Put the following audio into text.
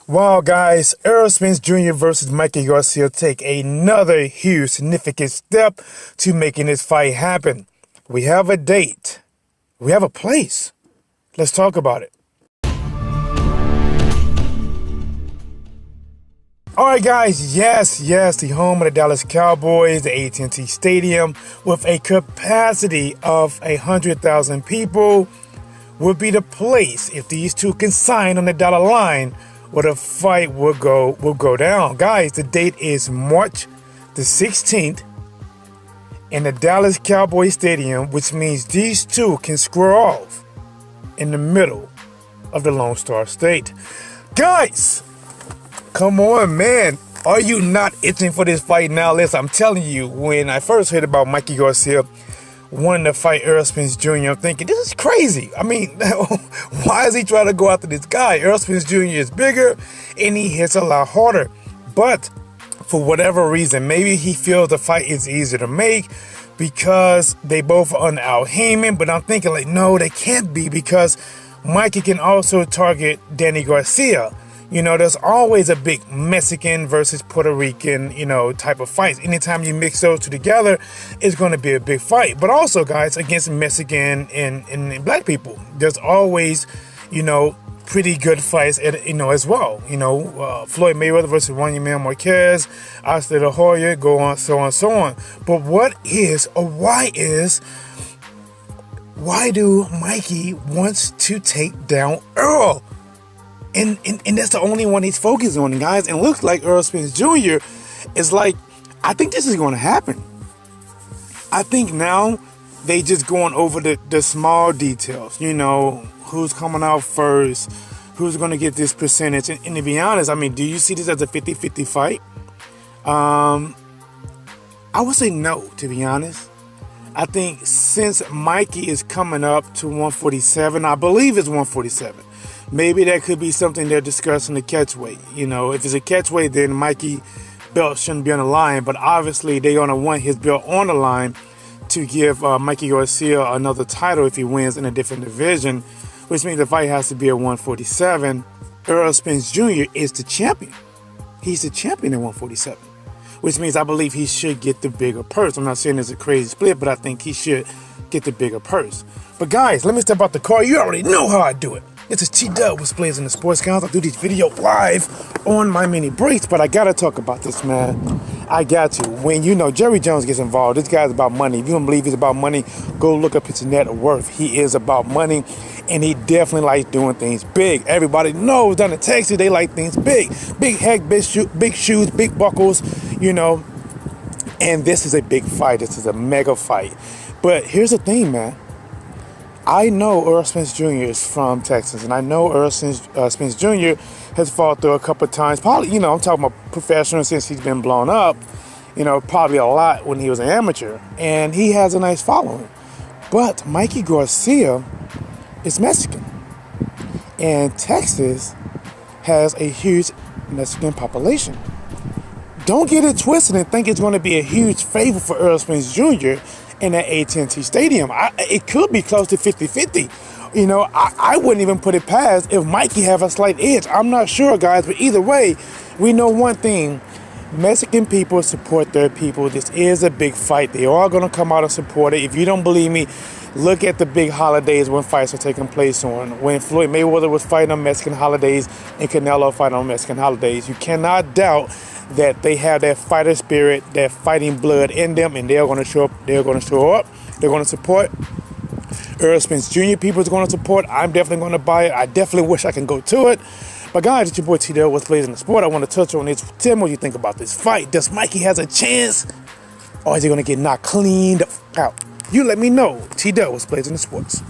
Wow, guys, Errol Spence Jr. versus Mikey Garcia take another huge, significant step to making this fight happen. We have a date. We have a place. Let's talk about it. All right, guys, yes, the home of the Dallas Cowboys, the AT&T Stadium, with a capacity of 100,000 people, would be the place if these two can sign on the dotted line where the fight will go down. Guys, the date is March the 16th in the Dallas Cowboys Stadium, which means these two can square off in the middle of the Lone Star State. Guys, come on, man. Are you not itching for this fight now? Listen, I'm telling you, when I first heard about Mikey Garcia wanting to fight Errol Spence Jr., I'm thinking, this is crazy. I mean, why is he trying to go after this guy? Errol Spence Jr. is bigger and he hits a lot harder. But for whatever reason, maybe he feels the fight is easier to make because they both are on Al Heyman. But I'm thinking, like, no, they can't be, because Mikey can also target Danny Garcia. You know, there's always a big Mexican versus Puerto Rican, type of fights. Anytime you mix those two together, it's going to be a big fight. But also, guys, against Mexican and black people, there's always, pretty good fights, as well. Floyd Mayweather versus Juan Manuel Marquez, Oscar De La Hoya, go on, so on, so on. But why do Mikey wants to take down Errol? And that's the only one he's focused on, guys. And it looks like Errol Spence Jr. is like, I think this is going to happen. I think now they just going over the small details. Who's coming out first, who's going to get this percentage. And to be honest, I mean, do you see this as a 50-50 fight? I would say no, to be honest. I think since Mikey is coming up to 147, I believe it's 147. Maybe that could be something they're discussing the catchweight. If it's a catchweight, then Mikey belt shouldn't be on the line. But obviously, they're going to want his belt on the line to give Mikey Garcia another title if he wins in a different division, which means the fight has to be at 147. Errol Spence Jr. is the champion. He's the champion at 147, which means I believe he should get the bigger purse. I'm not saying it's a crazy split, but I think he should get the bigger purse. But guys, let me step out the car. You already know how I do it. This is T-Dub with Plays in the Sports Council. I do these videos live on my mini breaks, but I gotta talk about this, man. I got to. When Jerry Jones gets involved, this guy's about money. If you don't believe he's about money, go look up his net worth. He is about money, and he definitely likes doing things big. Everybody knows down in Texas, they like things big. Big heck, big shoes, big buckles, And this is a big fight. This is a mega fight. But here's the thing, man. I know Errol Spence Jr. is from Texas, and I know Errol Spence Jr. has fought through a couple of times. Probably, I'm talking about professional since he's been blown up, probably a lot when he was an amateur. And he has a nice following. But Mikey Garcia is Mexican. And Texas has a huge Mexican population. Don't get it twisted and think it's going to be a huge favor for Errol Spence Jr. in that AT&T Stadium. It could be close to 50-50. I wouldn't even put it past if Mikey have a slight edge. I'm not sure, guys, but either way, we know one thing. Mexican people support their people. This is a big fight. They are going to come out and support it. If you don't believe me, look at the big holidays when fights are taking place on. When Floyd Mayweather was fighting on Mexican holidays and Canelo fighting on Mexican holidays, you cannot doubt that they have that fighter spirit, that fighting blood in them, and they're going to show up. They're going to show up. They're going to support. Errol Spence Jr. people is going to support. I'm definitely going to buy it. I definitely wish I can go to it. But guys, it's your boy T-Dub with Plays in the Sport. I want to touch on this. Tell me what you think about this fight. Does Mikey has a chance, or is he going to get knocked clean out? You let me know. T-Dub with Plays in the Sports.